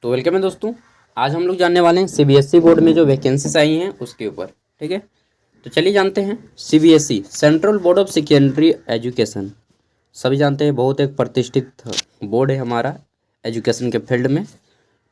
तो वेलकम है दोस्तों। आज हम लोग जानने वाले हैं सीबीएसई बोर्ड में जो वैकेंसीज आई हैं उसके ऊपर। ठीक है, तो चलिए जानते हैं। CBSE central board of secondary education, सभी जानते हैं, बहुत एक प्रतिष्ठित बोर्ड है हमारा एजुकेशन के फील्ड में,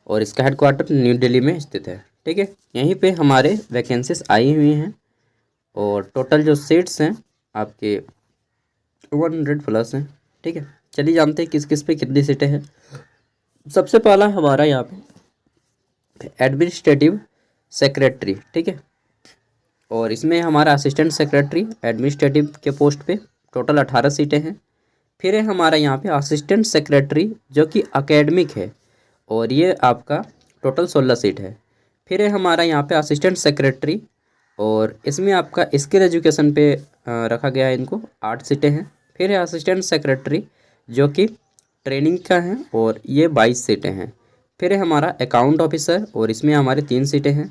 और इसका हेडक्वार्टर न्यू दिल्ली में स्थित है। ठीक है, यहीं पे हमारे वैकेंसीज आई हुई हैं और टोटल जो सीट्स हैं आपके 100+ हैं। ठीक है, चलिए जानते हैं किस किस पे कितनी सीटें हैं। सबसे पहला हमारा यहाँ पे एडमिनिस्ट्रेटिव सेक्रेटरी। ठीक है, और इसमें हमारा असिस्टेंट सेक्रेटरी एडमिनिस्ट्रेटिव के पोस्ट पे टोटल 18 सीटें हैं। फिर है हमारा यहाँ पे असिस्टेंट सेक्रेटरी जो कि एकेडमिक है, और ये आपका टोटल 16 सीट है। फिर है हमारा यहाँ पे असिस्टेंट सेक्रेटरी, और इसमें आपका स्किल एजुकेशन पे रखा गया है, इनको 8 सीटें हैं। फिर है असिस्टेंट सेक्रेटरी जो कि ट्रेनिंग का है, और ये 22 सीटें हैं। फिर है हमारा अकाउंट ऑफिसर, और इसमें हमारे 3 सीटें हैं।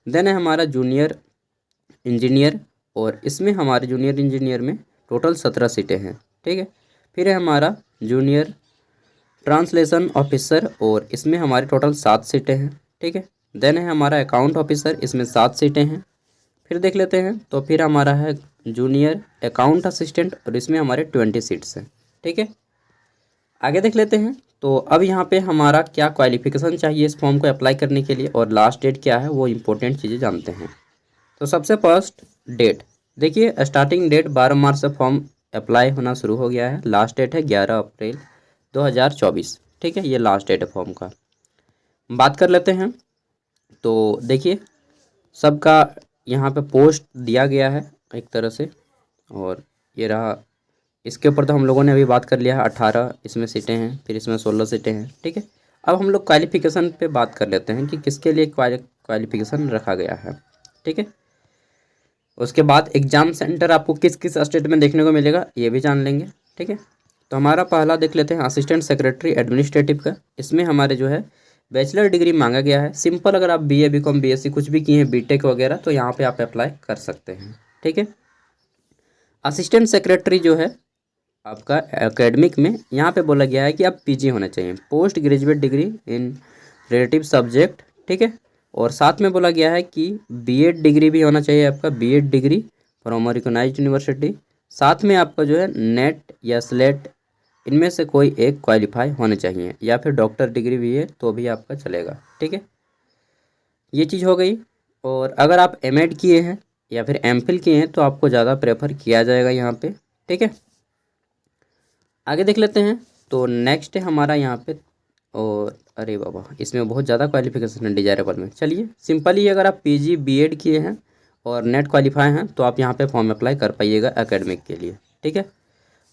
देन है हमारा जूनियर इंजीनियर, और इसमें हमारे जूनियर इंजीनियर में टोटल 17 सीटें हैं। ठीक है, फिर है हमारा जूनियर ट्रांसलेशन ऑफिसर, और इसमें हमारे टोटल 7 सीटें हैं। ठीक है, देन है हमारा अकाउंट ऑफिसर, इसमें 7 सीटें हैं। फिर देख लेते हैं, तो फिर हमारा है जूनियर अकाउंट असिस्टेंट, और इसमें हमारे 20 सीट्स हैं। ठीक है, आगे देख लेते हैं। तो अब यहाँ पे हमारा क्या क्वालिफिकेशन चाहिए इस फॉर्म को अप्लाई करने के लिए, और लास्ट डेट क्या है, वो इम्पोर्टेंट चीज़ें जानते हैं। तो सबसे फर्स्ट डेट देखिए, स्टार्टिंग डेट 12 मार्च से फॉर्म अप्लाई होना शुरू हो गया है। लास्ट डेट है 11 अप्रैल 2024। ठीक है, ये लास्ट डेट है फॉर्म का। बात कर लेते हैं। तो देखिए, सबका यहाँ पे पोस्ट दिया गया है एक तरह से, और ये रहा। इसके ऊपर तो हम लोगों ने अभी बात कर लिया है। 18 इसमें सीटें हैं, फिर इसमें 16 सीटें हैं। ठीक है, अब हम लोग क्वालिफिकेशन पे बात कर लेते हैं कि किसके लिए क्वालिफिकेशन रखा गया है। ठीक है, उसके बाद एग्ज़ाम सेंटर आपको किस किस स्टेट में देखने को मिलेगा ये भी जान लेंगे। ठीक है, तो हमारा पहला देख लेते हैं असिस्टेंट सेक्रेटरी एडमिनिस्ट्रेटिव का। इसमें हमारे जो है बैचलर डिग्री मांगा गया है। सिंपल, अगर आप बीए बीकॉम बीएससी कुछ भी किए हैं, बीटेक वगैरह, तो यहाँ पे आप अप्लाई कर सकते हैं। ठीक है, असिस्टेंट सेक्रेटरी जो है आपका एकेडमिक में यहाँ पे बोला गया है कि आप पीजी होना चाहिए, post graduate degree in relative subject. ठीक है, और साथ में बोला गया है कि बीएड डिग्री भी होना चाहिए आपका, BEd degree from recognised university. साथ में आपका जो है नेट या स्लेट, इनमें से कोई एक क्वालिफाई होने चाहिए, या फिर डॉक्टर डिग्री भी है तो भी आपका चलेगा। ठीक है, ये चीज़ हो गई। और अगर आप एमएड किए हैं या फिर एमफिल किए हैं तो आपको ज़्यादा प्रेफर किया जाएगा यहाँ पे। ठीक है, आगे देख लेते हैं। तो नेक्स्ट है हमारा यहाँ पे, और अरे बाबा, इसमें बहुत ज़्यादा क्वालिफिकेशन है डिजायरेबल में। चलिए सिंपली, अगर आप पीजी बीएड किए हैं और नेट क्वालिफाई हैं तो आप यहाँ पे फॉर्म अप्लाई कर पाइएगा एकेडमिक के लिए। ठीक है,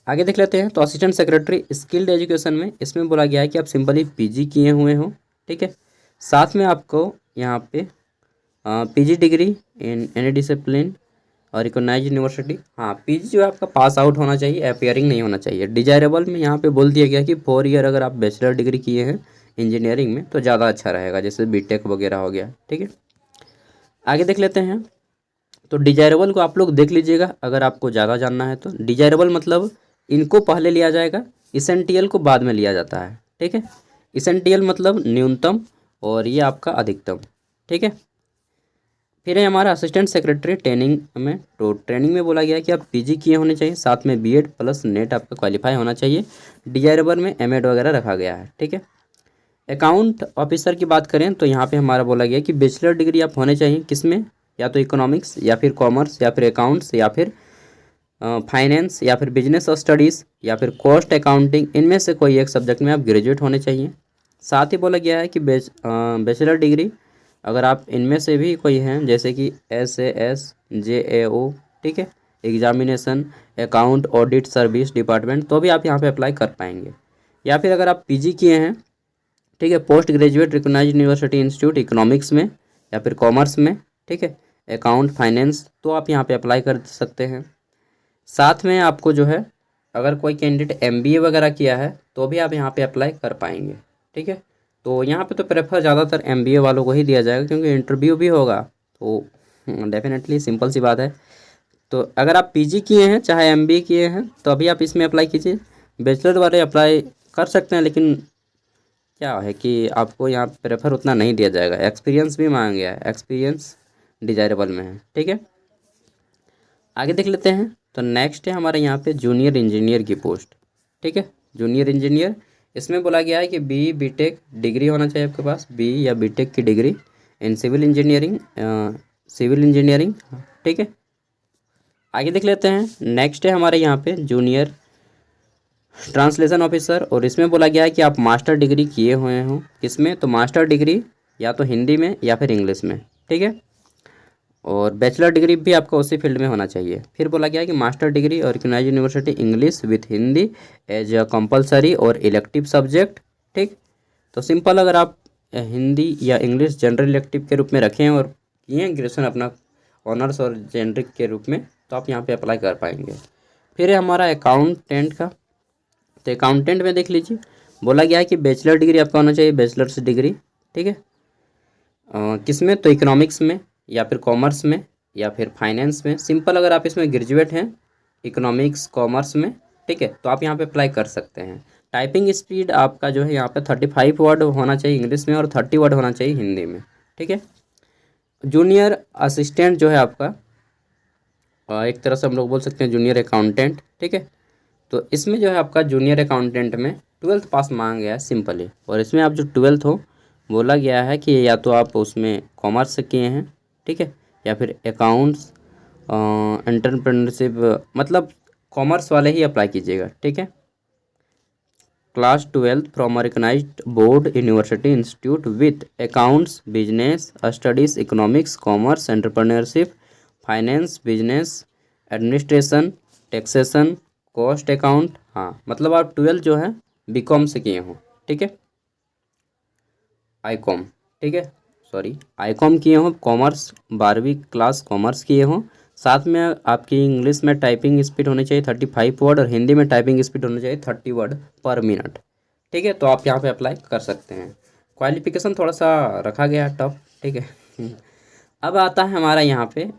आगे देख लेते हैं। तो असिस्टेंट सेक्रेटरी स्किल्ड एजुकेशन में इसमें बोला गया है कि आप सिंपली पीजी किए हुए हो। ठीक है, साथ में आपको यहाँ पे PG degree in any discipline और रिकॉग्नाइज यूनिवर्सिटी। हाँ, पीजी जो है आपका पास आउट होना चाहिए, अपियरिंग नहीं होना चाहिए। डिजायरेबल में यहाँ पे बोल दिया गया कि 4 ईयर अगर आप बैचलर डिग्री किए हैं इंजीनियरिंग में तो ज़्यादा अच्छा रहेगा, जैसे बीटेक वगैरह हो गया। ठीक है, आगे देख लेते हैं। तो डिजायरेबल को आप लोग देख लीजिएगा अगर आपको ज़्यादा जानना है तो। डिजायरेबल मतलब इनको पहले लिया जाएगा, इसेंटियल को बाद में लिया जाता है। ठीक है, इसेंटियल मतलब न्यूनतम, और ये आपका अधिकतम। ठीक है, फिर है हमारा असिस्टेंट सेक्रेटरी ट्रेनिंग में। तो ट्रेनिंग में बोला गया है कि आप पीजी किए होने चाहिए, साथ में बीएड प्लस नेट आपका क्वालिफाई होना चाहिए। डिजायरेबल में एमएड वगैरह रखा गया है। ठीक है, अकाउंट ऑफिसर की बात करें तो यहाँ पे हमारा बोला गया कि बैचलर डिग्री आप होने चाहिए किसमें, या तो इकोनॉमिक्स या फिर कॉमर्स या फिर अकाउंट्स या फिर फाइनेंस या फिर बिजनेस स्टडीज़ या फिर कॉस्ट अकाउंटिंग, इनमें से कोई एक सब्जेक्ट में आप ग्रेजुएट होने चाहिए। साथ ही बोला गया है कि बैचलर डिग्री अगर आप इनमें से भी कोई हैं, जैसे कि SAS JAO, ठीक है, examination account audit service department, तो भी आप यहाँ पे अप्लाई कर पाएंगे। या फिर अगर आप पीजी किए हैं, ठीक है, post graduate recognised university institute economics में या फिर कॉमर्स में, ठीक है, अकाउंट फाइनेंस, तो आप यहाँ पे अप्लाई कर सकते हैं। साथ में आपको जो है अगर कोई कैंडिडेट MBA वगैरह किया है तो भी आप यहाँ पे अप्लाई कर पाएंगे। ठीक है, तो यहाँ पे तो प्रेफर ज़्यादातर MBA वालों को ही दिया जाएगा, क्योंकि इंटरव्यू भी होगा, तो डेफिनेटली सिंपल सी बात है। तो अगर आप पीजी किए हैं चाहे MBA किए हैं तो अभी आप इसमें अप्लाई कीजिए। बैचलर वाले अप्लाई कर सकते हैं, लेकिन क्या है कि आपको यहाँ प्रेफर उतना नहीं दिया जाएगा, एक्सपीरियंस भी मांगा गया है, एक्सपीरियंस डिजायरेबल में है, ठीक है। आगे देख लेते हैं। तो नेक्स्ट है हमारे यहाँ पे जूनियर इंजीनियर की पोस्ट, ठीक है। जूनियर इंजीनियर, इसमें बोला गया है कि बी.टेक डिग्री होना चाहिए आपके पास, बी या बी.टेक की डिग्री इन सिविल इंजीनियरिंग, ठीक है। आगे देख लेते हैं। नेक्स्ट है हमारे यहाँ पे जूनियर ट्रांसलेशन ऑफिसर, और इसमें बोला गया है कि आप मास्टर डिग्री किए हुए हों, किसमें, तो मास्टर डिग्री या तो हिंदी में या फिर इंग्लिश में, ठीक है। और बैचलर डिग्री भी आपका उसी फील्ड में होना चाहिए। फिर बोला गया है कि मास्टर डिग्री और recognised university English with Hindi as a compulsory और इलेक्टिव सब्जेक्ट, ठीक। तो सिंपल, अगर आप हिंदी या इंग्लिश जनरल इलेक्टिव के रूप में रखें और किए हैं ग्रेजुएशन अपना ऑनर्स और जेनरिक के रूप में, तो आप यहाँ पे अप्लाई कर पाएंगे। फिर है हमारा अकाउंटेंट का। तो अकाउंटेंट में देख लीजिए, बोला गया है कि बैचलर डिग्री आपका होना चाहिए, बैचलर्स डिग्री, ठीक है। किस में, तो इकोनॉमिक्स में या फिर कॉमर्स में या फिर फाइनेंस में। सिंपल, अगर आप इसमें ग्रेजुएट हैं इकोनॉमिक्स कॉमर्स में, ठीक है, तो आप यहाँ पे अप्लाई कर सकते हैं। टाइपिंग स्पीड आपका जो है यहाँ पे 35 वर्ड होना चाहिए इंग्लिश में और 30 वर्ड होना चाहिए हिंदी में, ठीक है। जूनियर असिस्टेंट जो है आपका, एक तरह से हम लोग बोल सकते हैं जूनियर अकाउंटेंट, ठीक है। तो इसमें जो है आपका जूनियर अकाउंटेंट में 12th पास मांगा गया है सिंपली, और इसमें आप जो 12th हो, बोला गया है कि या तो आप उसमें कॉमर्स से किए हैं, ठीक है, या फिर अकाउंट्स एंटरप्रेन्योरशिप, मतलब कॉमर्स वाले ही अप्लाई कीजिएगा, ठीक है। Class 12 from recognised board university institute with accounts business studies economics commerce entrepreneurship finance business administration taxation cost account. हाँ, मतलब आप 12 जो है बीकॉम से किए हों, ठीक है, आईकॉम, ठीक है, सॉरी आईकॉम किए हों, कॉमर्स 12वीं क्लास कॉमर्स किए हों, साथ में आपकी इंग्लिश में टाइपिंग स्पीड होनी चाहिए 35 वर्ड और हिंदी में टाइपिंग स्पीड होनी चाहिए 30 वर्ड पर मिनट, ठीक है। तो आप यहाँ पे अप्लाई कर सकते हैं। क्वालिफिकेशन थोड़ा सा रखा गया है टफ, ठीक है। अब आता है हमारा यहाँ पे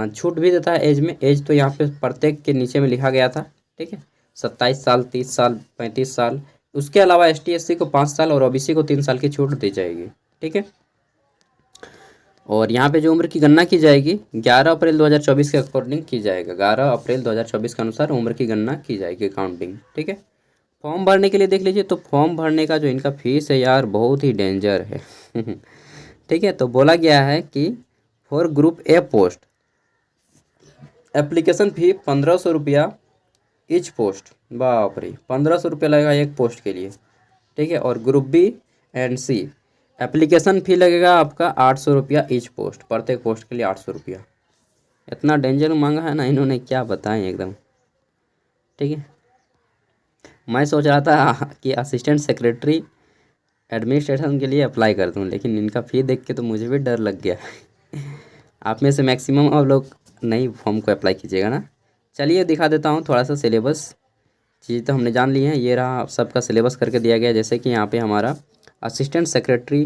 छूट भी देता है एज में। एज तो यहाँ पे प्रत्येक के नीचे में लिखा गया था, ठीक है, 27 साल 30 साल 35 साल। उसके अलावा ST/SC को 5 साल और OBC को 3 साल की छूट दी जाएगी, ठीक है। और यहाँ पे जो उम्र की गणना की जाएगी 11 अप्रैल 2024 के अकॉर्डिंग की जाएगा, 11 अप्रैल 2024 के अनुसार उम्र की गणना की जाएगी काउंटिंग, ठीक है। फॉर्म भरने के लिए देख लीजिए, तो फॉर्म भरने का जो इनका फीस है यार बहुत ही डेंजर है। ठीक है, तो बोला गया है कि for group A post application fee 1500 रुपया ईच पोस्ट, बाप रे 1500 रुपया लगेगा एक पोस्ट के लिए, ठीक है। और group B and C application fee लगेगा आपका 800 रुपया ईच पोस्ट, प्रत्येक पोस्ट के लिए 800 रुपया। इतना डेंजर मांगा है ना इन्होंने, क्या बताएं एकदम, ठीक है। मैं सोच रहा था कि असिस्टेंट सेक्रेटरी एडमिनिस्ट्रेशन के लिए अप्लाई कर दूं, लेकिन इनका फ़ी देख के तो मुझे भी डर लग गया। आप में से मैक्सिमम आप लोग नई फॉर्म को अप्लाई कीजिएगा ना। चलिए दिखा देता हूँ थोड़ा सा सिलेबस। चीज़ तो हमने जान ली है, ये रहा सबका सिलेबस करके दिया गया। जैसे कि यहाँ पे हमारा असिस्टेंट सेक्रेटरी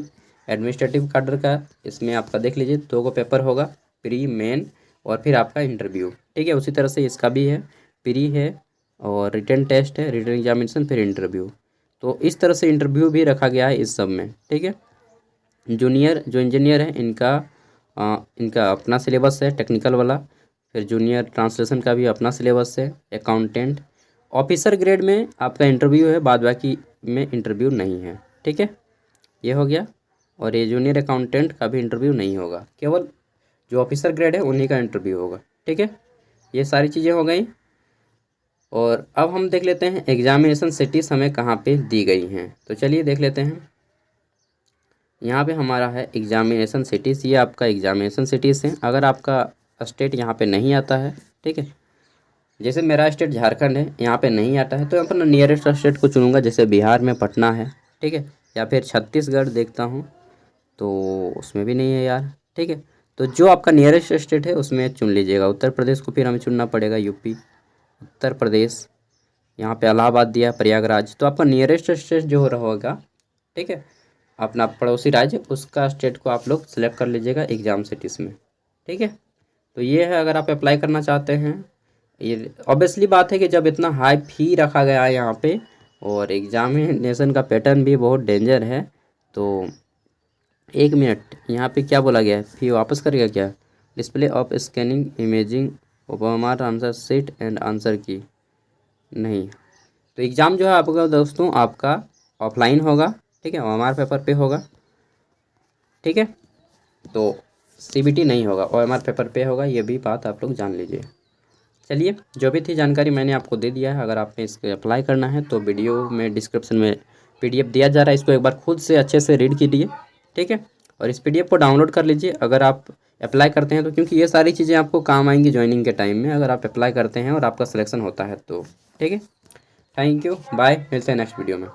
एडमिनिस्ट्रेटिव कैडर का, इसमें आपका देख लीजिए 2 को पेपर होगा, प्री मेन और फिर आपका इंटरव्यू, ठीक है। उसी तरह से इसका भी है, प्री है और रिटन टेस्ट है, रिटन एग्जामिनेशन फिर इंटरव्यू। तो इस तरह से इंटरव्यू भी रखा गया है इस सब में, ठीक है। जूनियर जो इंजीनियर है इनका अपना सिलेबस है टेक्निकल वाला, फिर जूनियर ट्रांसलेशन का भी अपना सिलेबस है। अकाउंटेंट ऑफिसर ग्रेड में आपका इंटरव्यू है, बाद बाकी में इंटरव्यू नहीं है, ठीक है, ये हो गया। और ये जूनियर अकाउंटेंट का भी इंटरव्यू नहीं होगा, केवल जो ऑफिसर ग्रेड है उन्हीं का इंटरव्यू होगा, ठीक है। ये सारी चीज़ें हो गई। और अब हम देख लेते हैं एग्जामिनेशन सिटीज़ हमें कहाँ पे दी गई हैं, तो चलिए देख लेते हैं। यहाँ पे हमारा है एग्जामिनेशन सिटीज़, ये आपका एग्जामिनेशन सिटीज़ है। अगर आपका स्टेट यहाँ पे नहीं आता है, ठीक है, जैसे मेरा स्टेट झारखंड है, यहाँ पे नहीं आता है, तो यहाँ पर नियरेस्ट स्टेट को चुनूंगा। जैसे बिहार में पटना है, ठीक है, या फिर छत्तीसगढ़ देखता हूँ तो उसमें भी नहीं है यार, ठीक है। तो जो आपका नियरेस्ट स्टेट है उसमें चुन लीजिएगा। उत्तर प्रदेश को फिर हमें चुनना पड़ेगा, यूपी, उत्तर प्रदेश, यहाँ पे इलाहाबाद दिया, प्रयागराज। तो आपका नियरेस्ट स्टेट जो रहा होगा, ठीक है, अपना पड़ोसी राज्य, उसका स्टेट को आप लोग सेलेक्ट कर लीजिएगा एग्ज़ाम सिटीज़ में, ठीक है। तो ये है, अगर आप अप्लाई करना चाहते हैं। ये ऑब्वियसली बात है कि जब इतना हाई फी रखा गया है यहाँ पे और एग्जामिनेशन का पैटर्न भी बहुत डेंजर है, तो 1 मिनट, यहाँ पे क्या बोला गया है, फिर वापस करेगा क्या, डिस्प्ले ऑफ स्कैनिंग इमेजिंग ओबामार answer sheet and answer key, नहीं। तो एग्ज़ाम जो है आपका दोस्तों आपका ऑफलाइन होगा, ठीक है, OMR पेपर पे होगा, ठीक है। तो CBT नहीं होगा, OMR पेपर पे होगा, ये भी बात आप लोग जान लीजिए। चलिए, जो भी थी जानकारी मैंने आपको दे दिया है। अगर आपने इसके अप्लाई करना है तो वीडियो में डिस्क्रिप्शन में PDF दिया जा रहा है, इसको एक बार खुद से अच्छे से रीड कीजिए, ठीक है। और इस PDF को डाउनलोड कर लीजिए अगर आप अप्लाई करते हैं तो, क्योंकि ये सारी चीज़ें आपको काम आएंगी ज्वाइनिंग के टाइम में, अगर आप अप्लाई करते हैं और आपका सिलेक्शन होता है तो, ठीक है। थैंक यू, बाय, मिलते हैं नेक्स्ट वीडियो में।